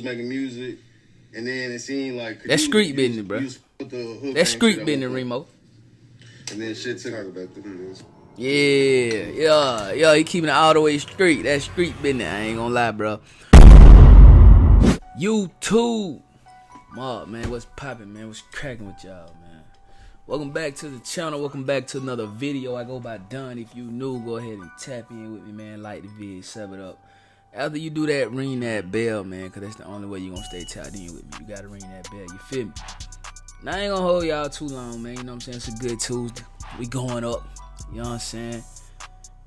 making music, and then it seemed like that street business, bro. That street business, Remo. And then shit took about this. Yeah. He keeping it all the way straight. That street business, I ain't gonna lie, bro. YouTube, man, what's poppin', man? What's cracking with y'all, man? Welcome back to the channel. Welcome back to another video. I go by Dunn. If you new, go ahead and tap in with me, man. Like the video, sub it up. After you do that, ring that bell, man, because that's the only way you're going to stay tapped in with me. You got to ring that bell. You feel me? Now, I ain't going to hold y'all too long, man. You know what I'm saying? It's a good Tuesday. We going up. You know what I'm saying?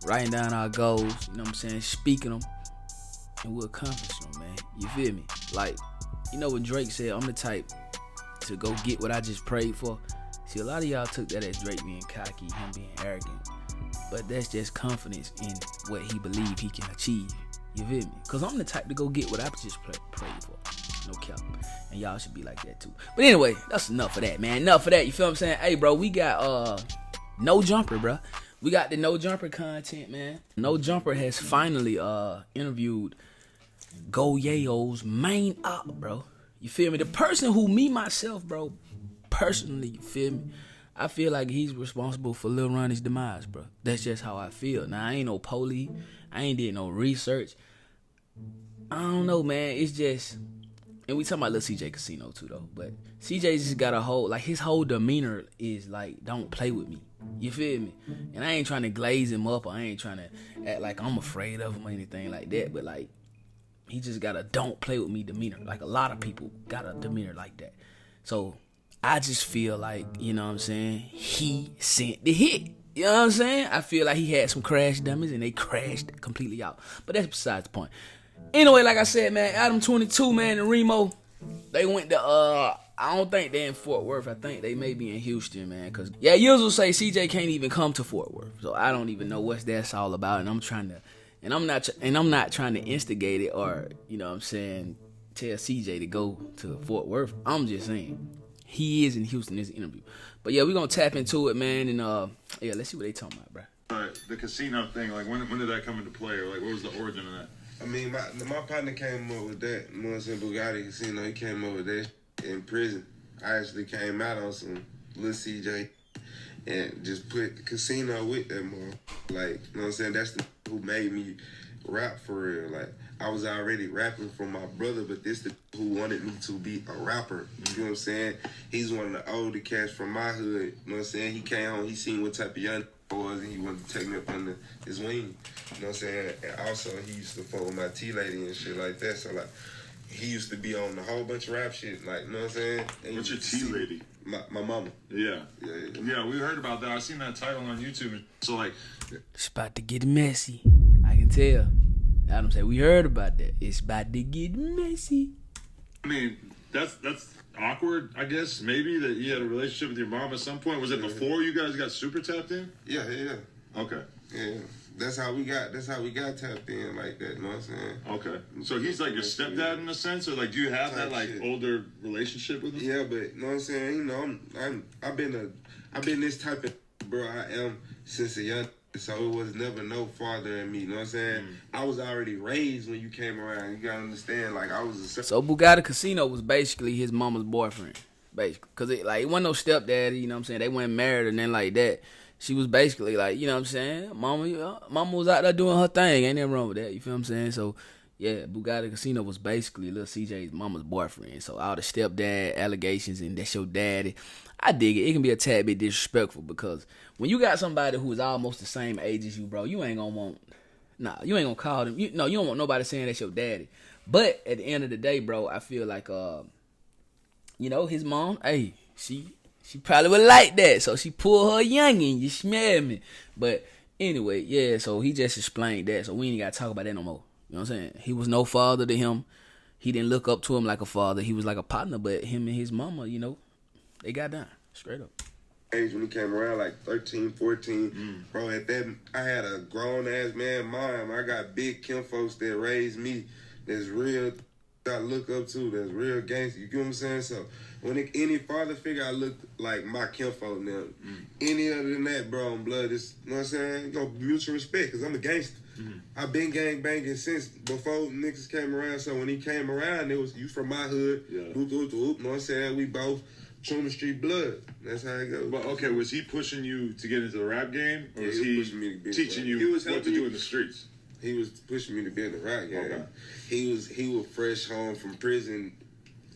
Writing down our goals. You know what I'm saying? Speaking them. And we'll accomplish them, man. You feel me? Like, you know what Drake said? I'm the type to go get what I just prayed for. See, a lot of y'all took that as Drake being cocky, him being arrogant. But that's just confidence in what he believe he can achieve. You feel me? Because I'm the type to go get what I just prayed for. No cap. And y'all should be like that too. But anyway, that's enough of that, man. Enough of that. You feel what I'm saying? Hey, bro, we got No Jumper, bro. We got the No Jumper content, man. No Jumper has finally interviewed Go Yayo's main op, bro. You feel me? The person who myself, bro, personally, you feel me? I feel like he's responsible for Lil Ronnie's demise, bro. That's just how I feel. Now, I ain't no police. I ain't did no research. I don't know, man. It's just, and we talking about Lil CJ Kasino too, though. But CJ just got a whole, like, his whole demeanor is like, don't play with me. You feel me? And I ain't trying to glaze him up, or I ain't trying to act like I'm afraid of him or anything like that. But like, he just got a don't play with me demeanor. Like, a lot of people got a demeanor like that. So I just feel like, you know what I'm saying, he sent the hit. You know what I'm saying? I feel like he had some crash dummies and they crashed completely out. But that's besides the point. Anyway, like I said, man, Adam 22, man, and Remo, they went to, I don't think they're in Fort Worth. I think they may be in Houston, man. Because, yeah, you'll say CJ can't even come to Fort Worth. So I don't even know what that's all about. And I'm not trying to instigate it or, you know what I'm saying, tell CJ to go to Fort Worth. I'm just saying. He is in Houston in this interview. But yeah, we're going to tap into it, man. And yeah, let's see what they talking about, bro. The casino thing, like when did that come into play? Or like what was the origin of that? I mean, my partner came up with that. You know what I'm saying? Bugatti Casino, he came up with that in prison. I actually came out on some Lil CJ and just put the casino with that more. Like, you know what I'm saying? That's the who made me rap for real. Like, I was already rapping for my brother, but this the who wanted me to be a rapper. You know what I'm saying? He's one of the older cats from my hood. You know what I'm saying? He came home, he seen what type of young I was, and he wanted to take me up under his wing. You know what I'm saying? And also, he used to fuck with my T-lady and shit like that. So, like, he used to be on a whole bunch of rap shit. Like, you know what I'm saying? And what's your T-lady? My mama. Yeah, we heard about that. I seen that title on YouTube. So, like, it's about to get messy. I can tell. Adam said, we heard about that. It's about to get messy. I mean, that's awkward, I guess. Maybe that you had a relationship with your mom at some point. Was it before you guys got super tapped in? Yeah. Okay. Yeah. That's how we got tapped in like that, you know what I'm saying? Okay. So he's like your stepdad in a sense, or like do you have that like older relationship with him? Yeah, but you know what I'm saying? You know, I've been this type of bro I am since a young. So it was never no father in me, you know what I'm saying? I was already raised when you came around. You gotta understand, like, I was a... So Bugatti Casino was basically his mama's boyfriend, basically. Because it wasn't no stepdaddy, you know what I'm saying? They weren't married and then like that. She was basically like, you know what I'm saying? Mama was out there doing her thing. Ain't nothing wrong with that, you feel what I'm saying? So, yeah, Bugatti Casino was basically Lil CJ's mama's boyfriend. So all the stepdad allegations and that's your daddy, I dig it. It can be a tad bit disrespectful because when you got somebody who is almost the same age as you, bro, you ain't gonna call them. You don't want nobody saying that's your daddy. But at the end of the day, bro, I feel like, you know, his mom, hey, she probably would like that. So she pulled her youngin', you smell me. But anyway, yeah, so he just explained that. So we ain't got to talk about that no more. You know what I'm saying? He was no father to him. He didn't look up to him like a father. He was like a partner, but him and his mama, you know, they got down straight up. Age when he came around, like 13, 14, bro, at that, I had a grown-ass man mom. I got big kinfolks that raised me that's real, I look up to, that's real gangster. You get what I'm saying? So when any father figure, I look like my kinfolk now. Any other than that, bro, on blood, it's, you know what I'm saying? You know, mutual respect, because I'm a gangster. I've been gang banging since before niggas came around. So when he came around, it was you from my hood. Yeah. Whoop, whoop, whoop. Know what I'm saying? We both Truman Street blood. That's how it goes. But okay, was he pushing you to get into the rap game, or Yeah, was he he was pushing me to be teaching in the rap. you He was what to helping do you. in the streets? He was pushing me to be in the rap game. Okay. He was fresh home from prison,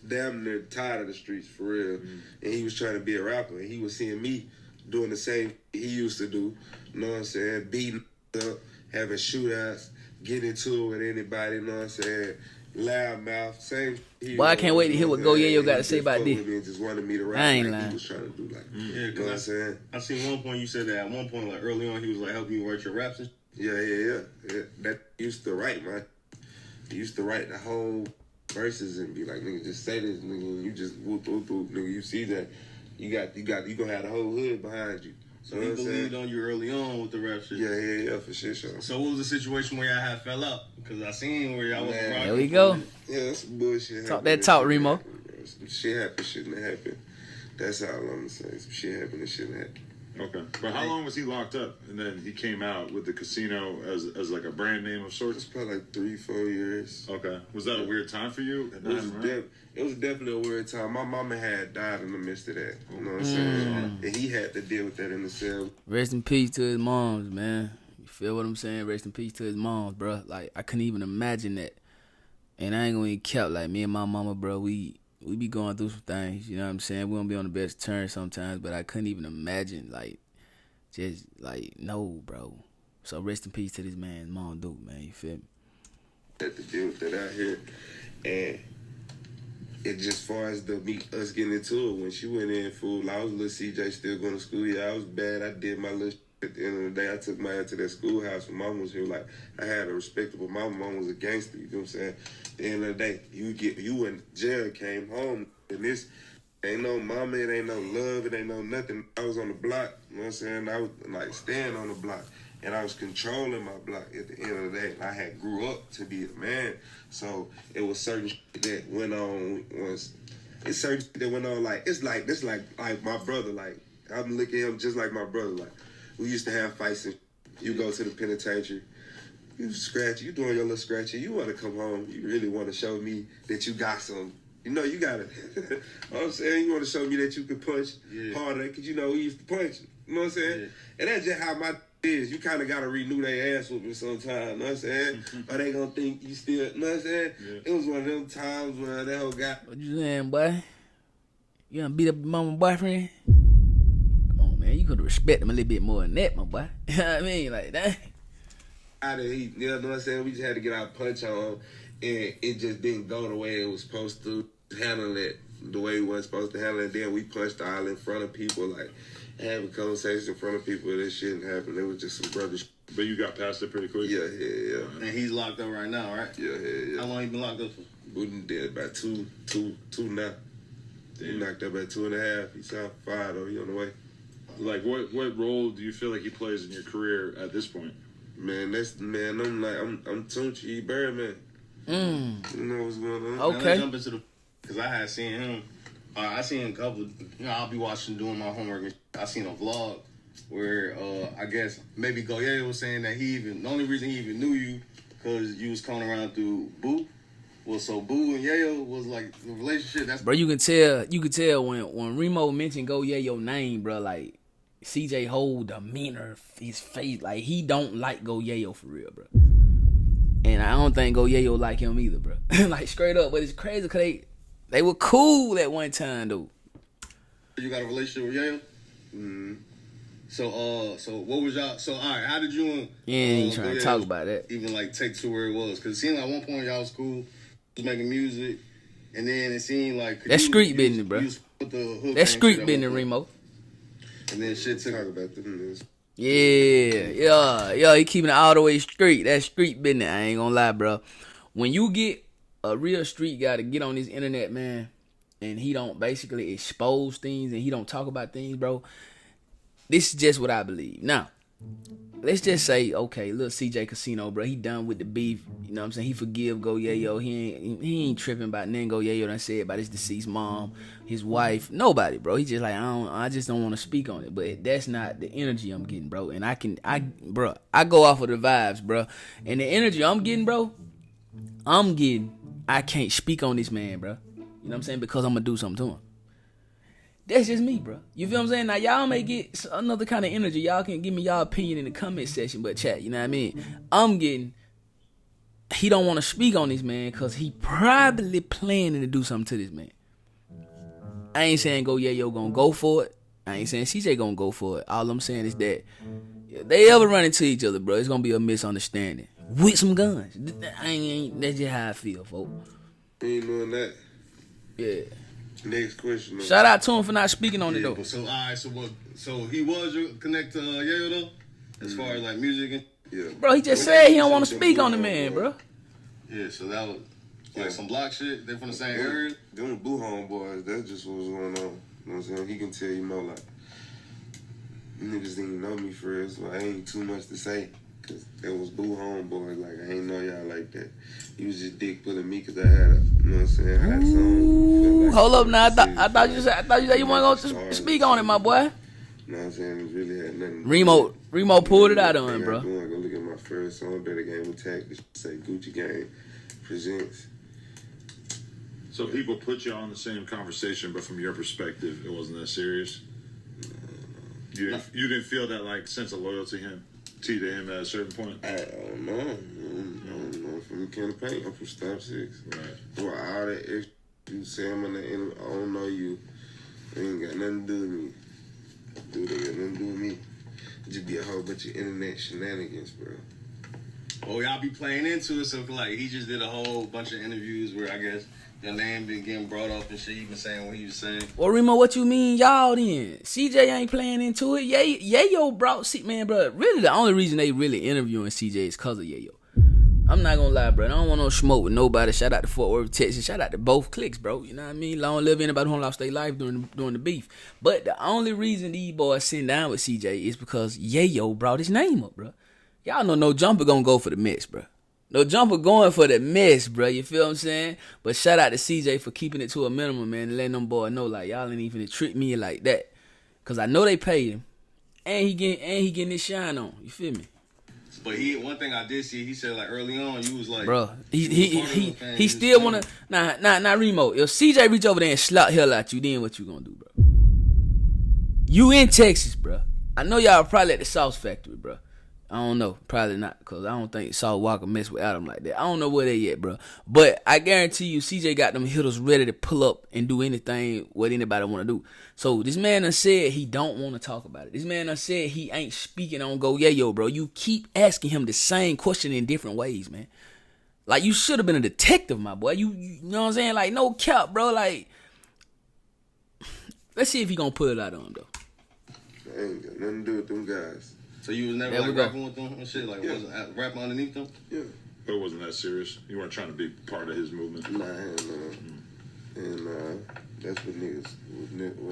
damn near tired of the streets for real, and he was trying to be a rapper. And he was seeing me doing the same he used to do. You know what I'm saying? Beating up, having shootouts, getting into it with anybody. You know what I'm saying? Loud mouth, same. Boy, I can't wait to hear what Go Yayo got to say about this. Just wanted me to rap I ain't like lying. he was trying to do. Like, Yeah, you know what I'm saying? I seen one point you said that at one point, like early on, he was like helping you write your raps and Yeah. That used to write, man. He used to write the whole verses and be like, nigga, just say this, nigga. You just whoop, whoop, whoop, nigga. You see that? You gonna have the whole hood behind you. So he believed on you early on with the rap shit. Yeah, for sure. So what was the situation where y'all had fell out? Because I seen where y'all was Man. rocking. There we go. Yeah, that's some bullshit. Talk happened. that talk, Shit Remo. happened, bro. Some shit happened, shouldn't have happened. That's all I'm gonna say. Some shit happened that shouldn't happen. Okay, but how long was he locked up, and then he came out with the Casino as like a brand name of It's sorts? probably like 3-4 years. Okay, was that a weird time for you? It was definitely a weird time. My mama had died in the midst of that. You know what I'm saying? And he had to deal with that in the cell. Rest in peace to his moms, man. You feel what I'm saying? Rest in peace to his moms, bro. Like, I couldn't even imagine that. And I ain't gonna even cap, like, me and my mama, bro, we be going through some things, you know what I'm saying? We don't be on the best terms sometimes, but I couldn't even imagine, like, just, like, no, bro. So rest in peace to this man's mom, Duke, man, you feel me? Had to deal with that out here. And it just far as us getting into it, when she went in, fool, I was little CJ still going to school. Yeah, I was bad. I did my little shit. At the end of the day, I took my ass to that schoolhouse when mom was here. Like, I had a respectable mom. Mom was a gangster, you know what I'm saying? At the end of the day, you in jail, came home, and this ain't no mama, it ain't no love, it ain't no nothing. I was on the block, you know what I'm saying? I was like staying on the block, and I was controlling my block at the end of the day. And I had grew up to be a man, so it was certain shit that went on once. It's certain shit that went on, like, this like my brother, like, I'm looking at him just like my brother, like, we used to have fights and you go to the penitentiary, you scratch, you doing your little scratching, you want to come home, you really want to show me that you got some. You know, you got it. I'm saying, you want to show me that you can punch harder, because you know we used to punch. You know what I'm saying? Yeah. And that's just how my is. You kind of got to renew their ass with me sometimes. You know what I'm saying? Or they going to think you still, you know what I'm saying? Yeah. It was one of them times where that whole guy. What you saying, boy? You gonna beat up your mama boyfriend? Come on, man. You could respect him a little bit more than that, my boy. You know what I mean? Like, that. You know what I'm saying? We just had to get our punch on, and it just didn't go the way it was supposed to. Handle it the way we weren't supposed to handle it. Then we punched all in front of people, like having conversations in front of people. This shit didn't happen. It was just some brother shit. But you got past it pretty quick. Yeah. And he's locked up right now, right? Yeah. How long he been locked up for? Wooden dead about two now. He knocked up at 2.5. He's out 5 though. He on the way. Like, what role do you feel like he plays in your career at this point? Man, I'm Tunchi Birdman. You know what's going on? Okay. Now, let's jump into the, because I had seen him. I seen a couple. I'll be watching, doing my homework. And I seen a vlog where I guess maybe Go Yayo was saying that the only reason he even knew you because you was coming around through Boo. Well, so Boo and Yayo was like the relationship. That's Bro, you can tell when Remo mentioned Go Yayo name, bro, like CJ whole demeanor, his face, like he don't like Go Yayo for real, bro. And I don't think Go Yayo like him either, bro. Like straight up, but it's crazy because they were cool at one time, though. You got a relationship with Yayo? Mm-hmm. So what was y'all? So all right, how did you and You ain't trying Go to Yayo talk about that. even like take to where it was? Because it seemed like at one point y'all was cool, was making music, and then it seemed like That's street business, bro. That's street business, Remo. And then shit took. Talk about them. Yeah, he keeping it all the way street. That's street business. I ain't gonna lie, bro. When you get a real street guy to get on this internet, man, and he don't basically expose things and he don't talk about things, bro, this is just what I believe. Now, let's just say, okay, little CJ Kasino, bro, he done with the beef. You know what I'm saying? He forgive Go Yayo. He ain't tripping about nothing Go Yayo done said about his deceased mom, his wife, nobody, bro. He just like, I just don't want to speak on it. But that's not the energy I'm getting, bro. And I go off of the vibes, bro. And the energy I'm getting, bro, I can't speak on this man, bro. You know what I'm saying? Because I'm gonna do something to him. That's just me, bro. You feel what I'm saying? Now, y'all may get another kind of energy. Y'all can give me y'all opinion in the comment section, but chat, you know what I mean? He don't want to speak on this man because he probably planning to do something to this man. I ain't saying Go Yayo gonna go for it. I ain't saying CJ gonna go for it. All I'm saying is that if they ever run into each other, bro, it's gonna be a misunderstanding. With some guns. That's just how I feel, folks. Ain't doing that. Yeah. Next question. Shout out to him for not speaking on it though. So all right, so he was connect to Yayo though, as far as like music and Yeah. Bro, he just said he don't want to speak on the man, bro. yeah. So that was like some block shit. They from the same area. Them Boo homeboys, that's just what was going on. You know what I'm saying? He can tell you more like niggas didn't know me for real, so I ain't too much to say. Cause that was Boo homeboys, like I ain't know y'all like that. He was just dick pulling me cause I had a, you know what I'm saying, hot song. Like hold up now, I thought you said you wasn't gonna speak on it, my boy. You know what I'm saying? It really had nothing. Remo pulled it out on him, bro. I'm going to go look at my first song, Better Game Attack. This say Gucci Gang presents. So people put you on the same conversation, but from your perspective, it wasn't that serious. You didn't feel that like sense of loyalty to him at a certain point. I don't know. I'm from campaign. I'm from Stop 6. Right. For all that extra you say I'm on the end, I don't know you. It ain't got nothing to do with me. Dude, it got nothing to do with me. It just be a whole bunch of internet shenanigans, bro. Oh, y'all be playing into it, so like he just did a whole bunch of interviews where I guess your name been getting brought up and shit. He been saying what he was saying. Well, Remo, what you mean, y'all then? CJ ain't playing into it. Yayo brought, man, bro. Really, the only reason they really interviewing CJ is cause of Yayo. I'm not gonna lie, bro. I don't want no smoke with nobody. Shout out to Fort Worth, Texas. Shout out to both cliques, bro. You know what I mean? Long live anybody who lost their life during the beef. But the only reason these boys sitting down with CJ is because Yayo brought his name up, bro. Y'all know no jumper gonna go for the mess, bro. No jumper going for the mess, bro. You feel what I'm saying? But shout out to CJ for keeping it to a minimum, man, and letting them boys know, like, y'all ain't even treat me like that. Cause I know they paid him. And he getting his shine on. You feel me? But one thing I did see, he said like early on, you was like, bro, he still wanna nah Remo. If CJ reach over there and slap hell at you, then what you gonna do, bro? You in Texas, bro. I know y'all probably at the Sauce Factory, bro. I don't know, probably not, cause I don't think Saul Walker mess with Adam like that. I don't know where they at, bro. But I guarantee you, CJ got them hitters ready to pull up and do anything what anybody want to do. So this man done said he don't want to talk about it. This man done said he ain't speaking on Go Yayo, bro. You keep asking him the same question in different ways, man. Like you should have been a detective, my boy. You know what I'm saying? Like no cap, bro. Like let's see if he gonna put it out on him though. I ain't got nothing to do with them guys. So you was never like rapping with them and shit? Like wasn't rapping underneath them? Yeah. But it wasn't that serious. You weren't trying to be part of his movement. Nah, and that's what niggas.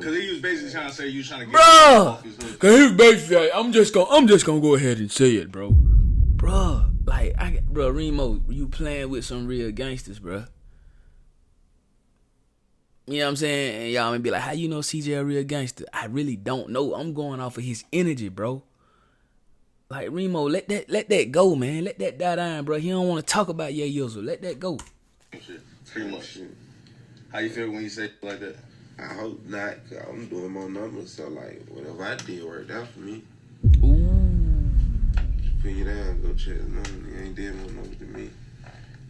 Cause he was basically trying to say you was trying to get bro. Cause he was basically like, I'm just gonna go ahead and say it, bro. Bro, like bro, Remo, you playing with some real gangsters, bro. You know what I'm saying? And y'all may be like, how you know CJ a real gangster? I really don't know. I'm going off of his energy, bro. Like Remo, let that go, man. Let that die down, bro. He don't want to talk about Yayo, so let that go. Shit, pretty much. How you feel when you say like that? I hope not, cause I'm doing more numbers, so like whatever I did worked out for me. Ooh. Put you down, go check the numbers. You ain't did more numbers than me.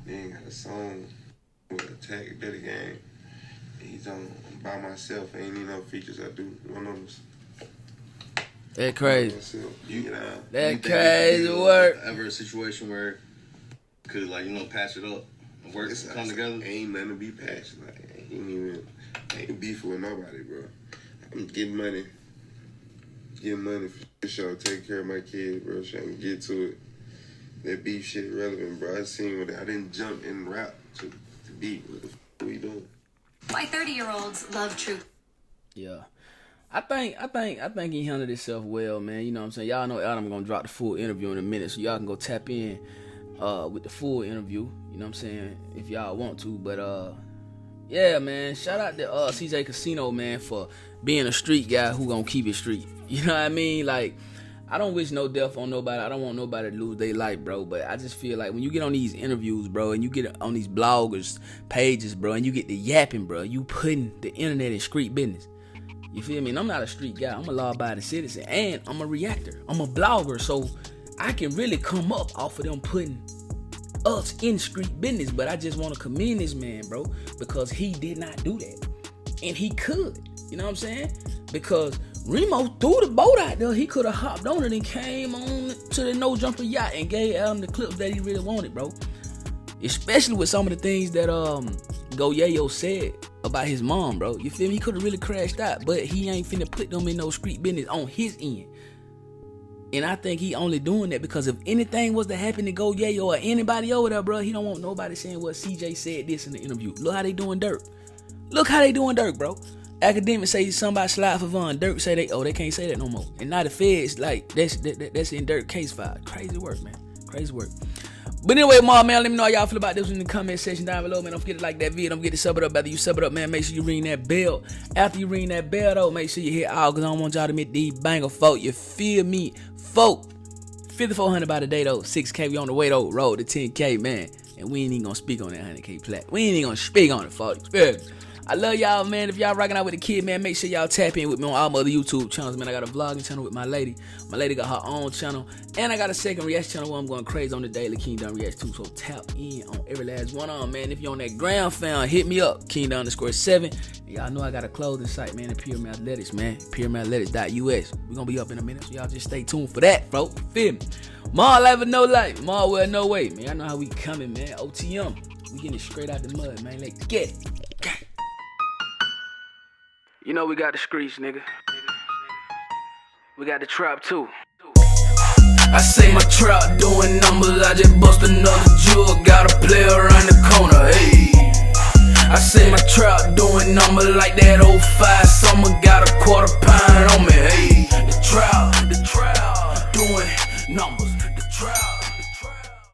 You ain't got a song with Attack Better Game. He's on by myself. Ain't even no features I do. One numbers. That crazy. That crazy work. Ever a situation where could like patch it up and work come together? Ain't nothing to be patched. Like ain't beefing with nobody, bro. I'm getting money for sure. Take care of my kids, bro. Trying to get to it. That beef shit irrelevant, bro. I seen what I didn't jump in rap to beat. What the f we doing? Why 30-year-olds love true. Yeah. I think he handled himself well, man. You know what I'm saying? Y'all know Adam gonna drop the full interview in a minute, so y'all can go tap in with the full interview. You know what I'm saying? If y'all want to, but yeah, man. Shout out to CJ Kasino, man, for being a street guy who gonna keep it street. You know what I mean? Like, I don't wish no death on nobody. I don't want nobody to lose their life, bro. But I just feel like when you get on these interviews, bro, and you get on these bloggers pages, bro, and you get the yapping, bro, you putting the internet in street business. You feel me? And I'm not a street guy. I'm a law-abiding citizen, and I'm a reactor. I'm a blogger, so I can really come up off of them putting us in street business. But I just want to commend this man, bro, because he did not do that, and he could. You know what I'm saying? Because REMIOH threw the boat out there. He could have hopped on it and came on to the no jumper yacht and gave Adam the clips that he really wanted, bro. Especially with some of the things that Go Yayo said about his mom, bro. You feel me? He could have really crashed out, but he ain't finna put them in no street business on his end. And I think he only doing that because if anything was to happen to Go Yayo or anybody over there, bro, he don't want nobody saying what CJ said this in the interview. Look how they doing dirt. Look how they doing dirt, bro. Academics say somebody slide for Von. Dirk say they can't say that no more. And now the feds, like, that's in Dirk case file. Crazy work, man. Crazy work. But anyway, man, let me know how y'all feel about this in the comment section down below, man. Don't forget to like that video. Don't forget to sub it up. After you sub it up, man, make sure you ring that bell. After you ring that bell, though, make sure you hit all, because I don't want y'all to miss these banger, folk. You feel me? Folk. 5,400 by the day, though. 6K, we on the way, though. Road to 10K, man. And we ain't even gonna speak on that 100K plat. We ain't even gonna speak on it, folk. I love y'all, man. If y'all rocking out with the kid, man, make sure y'all tap in with me on all my other YouTube channels, man. I got a vlogging channel with my lady. My lady got her own channel. And I got a second reaction channel where I'm going crazy on the daily Kingdom Reacts too. So tap in on every last one on, man. If you're on that ground fan, hit me up. Kingdom_7. And y'all know I got a clothing site, man, at Pyramid Athletics, man. PyramidAthletics.us. We're going to be up in a minute, so y'all just stay tuned for that, bro. Feel me? More life or no life. More well, no way, man. Y'all know how we coming, man. OTM. We getting it straight out the mud, man. Let's get it. You know we got the streets, nigga. We got the trap too. I say my trap doing numbers, I just bust another jewel. Got a player around the corner, hey. I say my trap doing numbers like that 05 summer. Got a quarter pound on me, hey. The trap doing numbers, the trap.